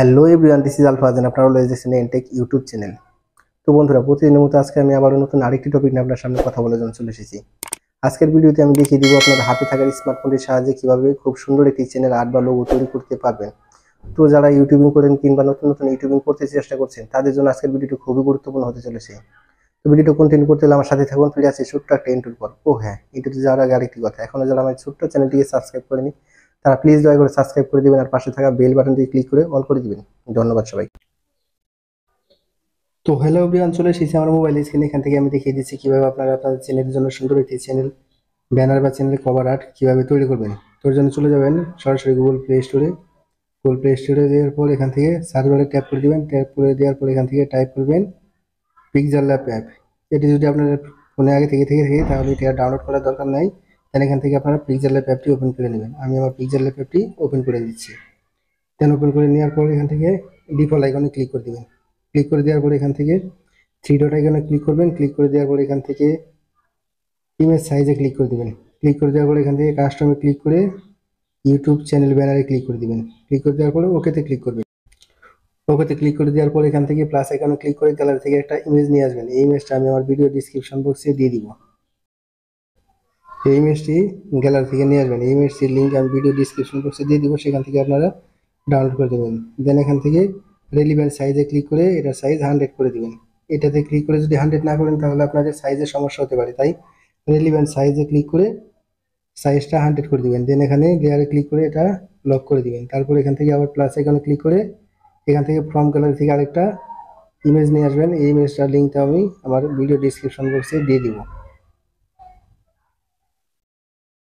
Hello everyone, this is Alfazan. আপনারা always দেখছেন Entech YouTube channel. তো বন্ধুরা, প্রতিদিনের মতো আজকে আমি আবারও নতুন আরেকটি টপিক নিয়ে আপনার সামনে কথা বলার জন্য চলে এসেছি। আজকের ভিডিওতে আমি দেখিয়ে দিব আপনার হাতে থাকা স্মার্টফোনের সাহায্যে কিভাবে খুব সুন্দর একটি চ্যানেল আর্ট বা লোগো তৈরি করতে পারবেন। তো যারা ইউটিউবিং করেন কিংবা নতুন নতুন ইউটিউবিং করতে চেষ্টা করছেন, তাদের জন্য আজকের ভিডিওটি খুবই গুরুত্বপূর্ণ হতে চলেছে। তো ভিডিওটা কন্টিনিউ করতে হলে আমার সাথে থাকুন। ফিরে আসছে ছোট্ট একটা ইন্ট্রোর পর। ও হ্যাঁ, ইন্ট্রোতে যাওয়ার আগে আরেকটি কথা, এখনো যারা আমার ছোট্ট চ্যানেলটিকে সাবস্ক্রাইব করেনি তারা প্লিজ দয়া করে সাবস্ক্রাইব করে দিবেন আর পাশে থাকা বেল বাটনটি ক্লিক করে অল করে দিবেন। ধন্যবাদ সবাই। তো হ্যালো এভরিওয়ান, চলে এসেছি আমার মোবাইল স্ক্রিনে। এখান থেকে আমি দেখিয়ে দিচ্ছি কিভাবে আপনারা আপনাদের চ্যানেলের জন্য সুন্দর একটি চ্যানেল ব্যানার বা চ্যানেল কভার আর্ট কিভাবে তৈরি করবেন। তোর জন্য চলে যাবেন সরাসরি গুগল প্লে স্টোরে। গুগল প্লে স্টোরে দেওয়ার পর এখান থেকে সার্চ বারে ট্যাপ করে দিবেন। ট্যাপ করে দেওয়ার পর এখান থেকে টাইপ করবেন পিক্সেল ল্যাব অ্যাপ। এটি যদি আপনার ফোনে আগে থেকে থাকে তাহলে এটা ডাউনলোড করার দরকার নাই। তাহলে এখান থেকে আপনারা পিক্সেল ল্যাব অ্যাপটি ওপেন করে নেবেন। আমি আমার পিক্সেল ল্যাব অ্যাপটি ওপেন করে দিচ্ছি। দেন ওপেন করে নেওয়ার পর এখান থেকে ডিফল্ট আইকনে ক্লিক করে দিবেন। ক্লিক করে দেওয়ার পর এখান থেকে থ্রি ডট আইকনে ক্লিক করবেন। ক্লিক করে দেওয়ার পর এখান থেকে ইমেজ সাইজে ক্লিক করে দেবেন। ক্লিক করে দেওয়ার পর এখান থেকে কাস্টমে ক্লিক করে ইউটিউব চ্যানেল ব্যানারে ক্লিক করে দিবেন। ক্লিক করে দেওয়ার পরে ওকেতে ক্লিক করবেন। ওকেতে ক্লিক করে দেওয়ার পর এখান থেকে প্লাস আইকনে ক্লিক করে গ্যালারি থেকে একটা ইমেজ নিয়ে আসবেন। এই ইমেজটা আমি আমার ভিডিও ডিসক্রিপশন বক্সে দিয়ে দিব। এই ইমেজটি গ্যালারি থেকে নিয়ে আসবেন। এই ইমেজটির লিঙ্ক আমি ভিডিও ডিসক্রিপশন বক্সে দিয়ে দিব, সেখান থেকে আপনারা ডাউনলোড করে দেবেন। দেন এখান থেকে রেলিভেন্ট সাইজে ক্লিক করে এটার সাইজ 100 করে দিবেন। এটাতে ক্লিক করে যদি 100 না করেন তাহলে আপনাদের সাইজের সমস্যা হতে পারে, তাই রেলিভেন্ট সাইজে ক্লিক করে সাইজটা 100 করে দিবেন। দেন এখানে লেয়ারে ক্লিক করে এটা লক করে দিবেন। তারপর এখান থেকে আবার প্লাস আইকনে ক্লিক করে এখান থেকে ফ্রম গ্যালারি থেকে আরেকটা ইমেজ নিয়ে আসবেন। এই ইমেজটার লিঙ্কটা আমি আমার ভিডিও ডিসক্রিপশন বক্সে দিয়ে দিব।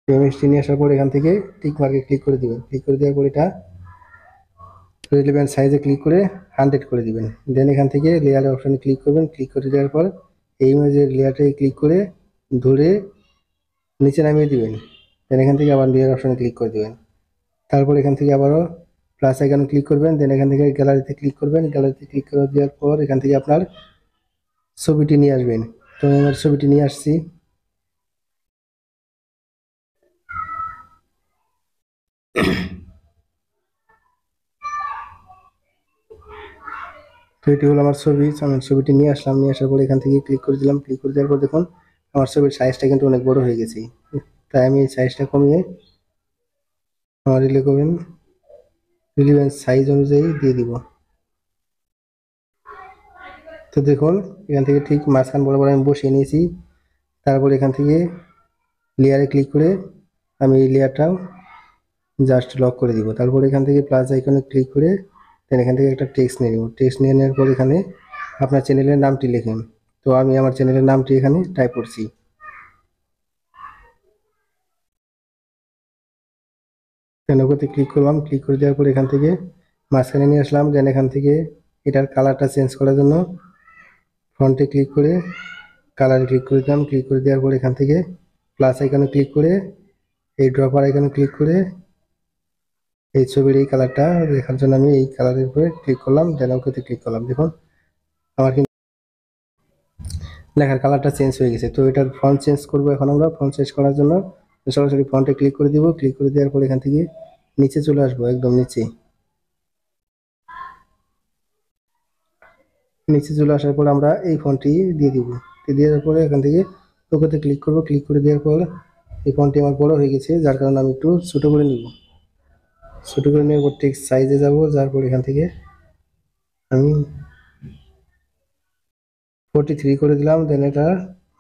ইমেজটি নিয়ে আসার পর এখান থেকে টিক মার্কে ক্লিক করে দিবেন। ক্লিক করে দেওয়ার পর এটা রেলিভেন্ট সাইজে ক্লিক করে 100 করে দিবেন। দেন এখান থেকে লেয়ারের অপশনে ক্লিক করবেন। ক্লিক করে দেওয়ার পর এই ইমেজের লেয়ারটাকে ক্লিক করে ধরে নিচে নামিয়ে দিবেন। দেন এখান থেকে আবার লেয়ার অপশনে ক্লিক করে দিবেন। তারপর এখান থেকে আবারও প্লাস আইকনে ক্লিক করবেন। দেন এখান থেকে গ্যালারিতে ক্লিক করবেন। গ্যালারিতে ক্লিক করে দেওয়ার পর এখান থেকে আপনার ছবিটি নিয়ে আসবেন। তো আমি আমার ছবিটি নিয়ে আসছি। তো এটি হলো আমার ছবি। আমি ছবিটি নিয়ে আসলাম। নিয়ে আসার পর এখান থেকে ক্লিক করে দিলাম। ক্লিক করে দেওয়ার পর দেখুন আমার ছবির সাইজটা কিন্তু অনেক বড় হয়ে গেছে। তাই আমি এই সাইজটা কমিয়ে আমার রিলেভেন্ট সাইজ অনুযায়ী দিয়ে দিব। তো দেখুন এখান থেকে ঠিক মাঝখান বরাবর আমি বসিয়ে নিয়েছি। তারপর এখান থেকে লেয়ারে ক্লিক করে আমি এই লেয়ারটাও জাস্ট লক করে দিব। তারপর এখান থেকে প্লাস আইকনে ক্লিক করে দেন এখান থেকে একটা টেক্সট নিয়ে নেব। টেক্সট নিয়ে নেওয়ার পর এখানে আপনার চ্যানেলের নামটি লিখুন। তো আমি আমার চ্যানেলের নামটি এখানে টাইপ করছি। দেন ওকে ক্লিক করলাম। ক্লিক করে দেওয়ার পর এখান থেকে মাঝখানে নিয়ে আসলাম। দেন এখান থেকে এটার কালারটা চেঞ্জ করার জন্য ফন্টে ক্লিক করে কালারে ক্লিক করে দিলাম। ক্লিক করে দেওয়ার পর এখান থেকে প্লাস আইকনে ক্লিক করে এই ড্রপার আইকনে ক্লিক করে এই ছবির এই কালারটা দেখার জন্য আমি এই কালারের উপরে ক্লিক করলাম। দেন ওকেতে ক্লিক করলাম। দেখুন আমার কিন্তু লেখার কালারটা চেঞ্জ হয়ে গেছে। তো এটার ফন্ট চেঞ্জ করবো। এখন আমরা ফন্ট চেঞ্জ করার জন্য সরাসরি ফন্টে ক্লিক করে দিব। ক্লিক করে দেওয়ার পর এখান থেকে নিচে চলে আসবো, একদম নিচে। নিচে চলে আসার পর আমরা এই ফন্টটি দিয়ে দিব। দিয়ে দেওয়ার পরে এখান থেকে ওকেতে ক্লিক করব। ক্লিক করে দেওয়ার পর এই ফন্টটি আমার বড় হয়ে গেছে, যার কারণে আমি একটু ছোট করে নিব। ছোট করে নেওয়ার পর ঠিক সাইজে যাব। যার পর এখান থেকে আমি 43 করে দিলাম। দেন এটা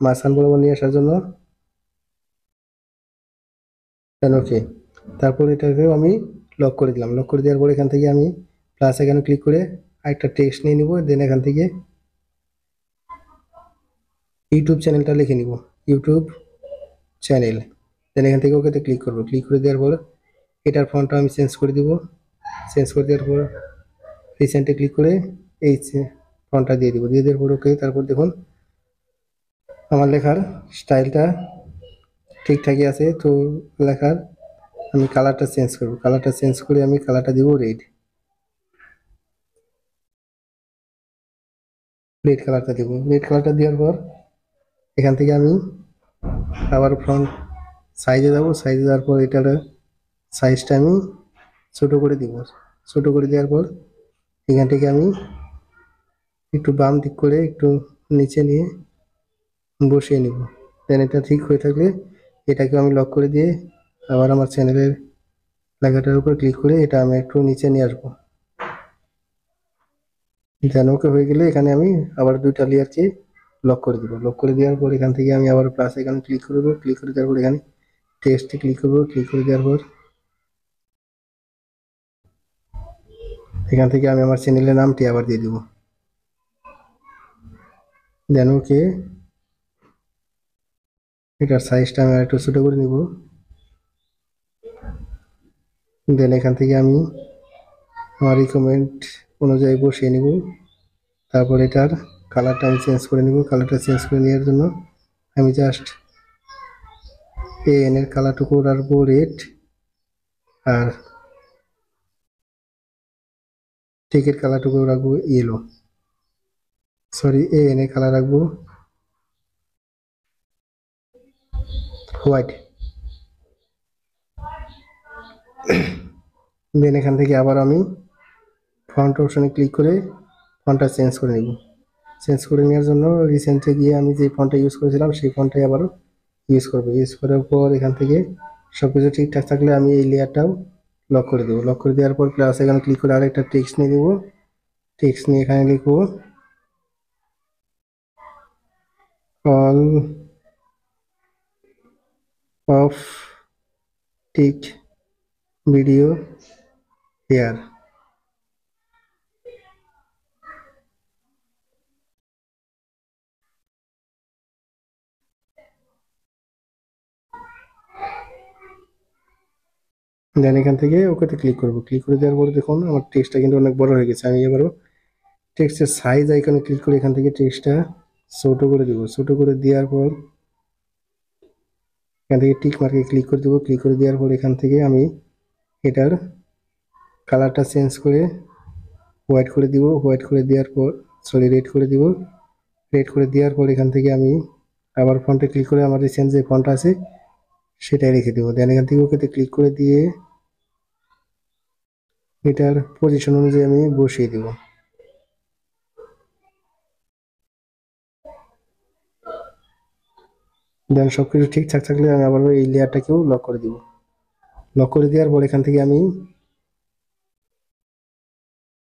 মাঝখান বরাবর নিয়ে আসার জন্য দেন ওকে। তারপর এটাকেও আমি লক করে দিলাম। লক করে দেওয়ার পর এখান থেকে আমি প্লাস এখানে ক্লিক করে আরেকটা টেক্সট নিয়ে নিব। দেন এখান থেকে ইউটিউব চ্যানেলটা লিখে নিব, ইউটিউব চ্যানেল। দেন এখান থেকে ওকেতে ক্লিক করব। ক্লিক করে দেওয়ার পর এটার ফন্টটা আমি চেঞ্জ করে দিব। চেঞ্জ করে দেওয়ার পর রিসেন্টে ক্লিক করে এই ফন্টটা দিয়ে দিব। দিয়ে দেওয়ার পর ওকে। তারপর দেখুন আমার লেখার স্টাইলটা ঠিকঠাকই আছে। তো লেখার আমি কালারটা চেঞ্জ করব। কালারটা চেঞ্জ করে আমি কালারটা দিব রেড। রেড কালারটা দেব। রেড কালারটা দেওয়ার পর এখান থেকে আমি আবার ফ্রন্ট সাইজে যাব। সাইজে যাওয়ার পর এটার সাইজটা আমি ছোট করে দিব। ছোট করে দেওয়ার পর এখান থেকে আমি একটু বাম দিক করে একটু নিচে নিয়ে বসিয়ে নিব। দেন এটা ঠিক হয়ে থাকলে এটাকে আমি লক করে দিয়ে আবার আমার চ্যানেলের লেখাটার উপর ক্লিক করে এটা আমি একটু নিচে নিয়ে আসবো। দেন ওকে হয়ে গেলে এখানে আমি আবার দুইটা লেয়ারকে লক করে দিব। লক করে দেওয়ার পর এখান থেকে আমি আবার প্লাস এখানে ক্লিক করব। ক্লিক করে দেওয়ার পর এখানে টেক্সটে ক্লিক করব। ক্লিক করে দেওয়ার পর এখান থেকে আমি আমার চ্যানেলের নামটি আবার দিয়ে দেব। দেন ওকে, এটার সাইজটা আমি একটু ছোটো করে নিব। দেন এখান থেকে আমি আমার রিকমেন্ড অনুযায়ী বসিয়ে নিব। তারপর এটার কালারটা আমি চেঞ্জ করে নিব। কালারটা চেঞ্জ করে নেওয়ার জন্য আমি জাস্ট এন এর কালারটুকু রাখবো রেড, আর টেকের কালারটুকু রাখবো ইয়েলো, সরি এন এর কালার রাখবো হোয়াইট। দেন এখান থেকে আবার আমি ফন্ট অপশনে ক্লিক করে ফন্টটা চেঞ্জ করে নিব। চেঞ্জ করে নেওয়ার জন্য রিসেন্টে গিয়ে আমি যে ফন্টটা ইউজ করেছিলাম সেই ফন্টটাই আবার ইউজ করবো। ইউজ করার পর এখান থেকে সব কিছু ঠিকঠাক থাকলে আমি এই লেয়ারটাও লক করে দেবো। লক করে দেওয়ার পর প্লাস এখানে ক্লিক করে আরেকটা টেক্সট নিয়ে দেবো। টেক্সট নিয়ে এখানে লিখবো all of tick video here. Then এখান থেকে ওকেতে ক্লিক করবো। ক্লিক করে দেওয়ার পরে দেখুন আমার টেক্সটটা কিন্তু অনেক বড় হয়ে গেছে। আমি এবারও টেক্সটের সাইজ আইকনে ক্লিক করে এখান থেকে টেক্সটটা ছোট করে দেবো। ছোট করে দেওয়ার পর এখান থেকে টিক মার্কে ক্লিক করে দেবো। ক্লিক করে দেওয়ার পর এখান থেকে আমি এটার কালারটা চেঞ্জ করে হোয়াইট করে দিব। হোয়াইট করে দেওয়ার পর সরি রেড করে দিব। রেড করে দেওয়ার পর এখান থেকে আমি আবার ফন্টে ক্লিক করে আমার রিসেন্ট যে ফন্ট আছে সেটাই রেখে দেবো। দেন এখান থেকে ওকেতে ক্লিক করে দিয়ে এটার পজিশন অনুযায়ী আমি বসিয়ে দেব। দেন সব কিছু ঠিকঠাক থাকলে আমি আবার এই লেয়ারটাকেও লক করে দিব। লক করে দেওয়ার পর এখান থেকে আমি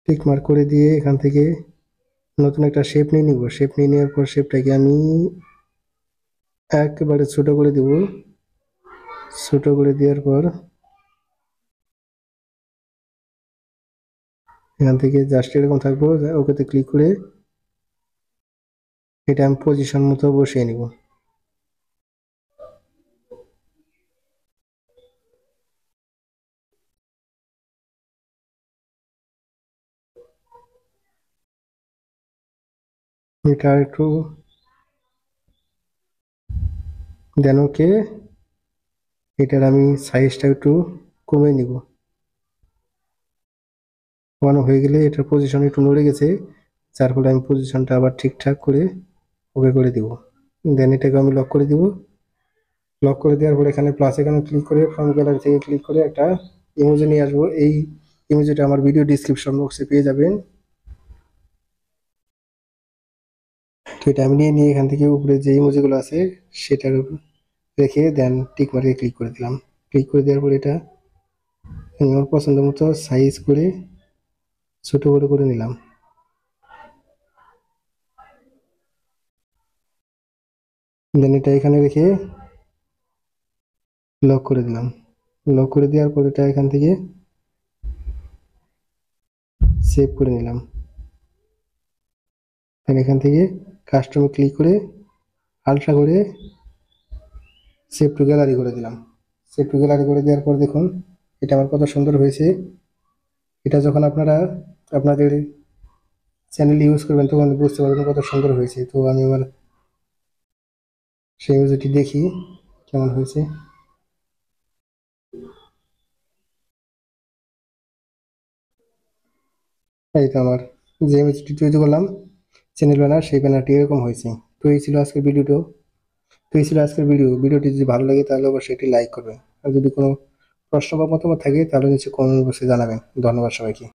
টিক মার্ক করে দিয়ে এখান থেকে নতুন একটা শেপ নিয়ে নিব। শেপ নিয়ে নেওয়ার পর শেপটাকে আমি একেবারে ছোট করে দেব। ছোট করে দেওয়ার পর এখান থেকে জাস্ট এরকম থাকবো। ওকেতে ক্লিক করে এটা আমি পজিশন মতো বসিয়ে নিব। এটা একটু দেন ওকে, এটার আমি সাইজটা একটু কমে নিব। কমানো হয়ে গেলে এটার পজিশন একটু নড়ে গেছে, যার ফলে আমি পজিশনটা আবার ঠিকঠাক করে ওকে করে দিব। দেন এটাকে আমি লক করে দিব। লক করে দেওয়ার পর এখানে প্লাস এখানে ক্লিক করে ফ্রম গ্যালারি থেকে ক্লিক করে একটা ইমোজি নিয়ে আসবো। এই ইমোজিটা আমার ভিডিও ডিসক্রিপশন বক্সে পেয়ে যাবেন। তো এটা আমি নিয়ে এখান থেকে উপরে যে ইমোজিগুলো আছে সেটার উপর রেখে দেন টিক মার্কে ক্লিক করে দিলাম। ক্লিক করে দেওয়ার পর এটা আমি আমার পছন্দ মতো সাইজ করে ছোট বড় করে নিলাম। দেন এটা এখানে রেখে লক করে দিলাম। লক করে দেওয়ার পর এটা এখান থেকে সেভ করে নিলাম। দেন এখান থেকে কাস্টমে ক্লিক করে আলট্রা করে সেভ টু গ্যালারি করে দিলাম। সেভ টু গ্যালারি করে দেওয়ার পর দেখুন এটা আমার কত সুন্দর হয়েছে। এটা যখন আপনারা আপনাদের চ্যানেল ইউজ করবেন তখন বুঝতে পারবেন কত সুন্দর হয়েছে। তো আমি আবার সেই ইমেজটি দেখি কেমন হয়েছে। এই তো আমার যে ইমেজটি তৈরি করলাম চ্যানেল ব্যানার, সেই ব্যানারটি এরকম হয়েছে। তো এই ছিল আজকের ভিডিওটা। তো এই ছিল আজকের ভিডিওটি যদি ভালো লাগে তাহলে অবশ্যই একটি লাইক করবেন। আর যদি কোনো প্রশ্ন বা মতামত থাকে তাহলে নিচে কমেন্ট বক্সে জানাবেন। ধন্যবাদ সবাইকে।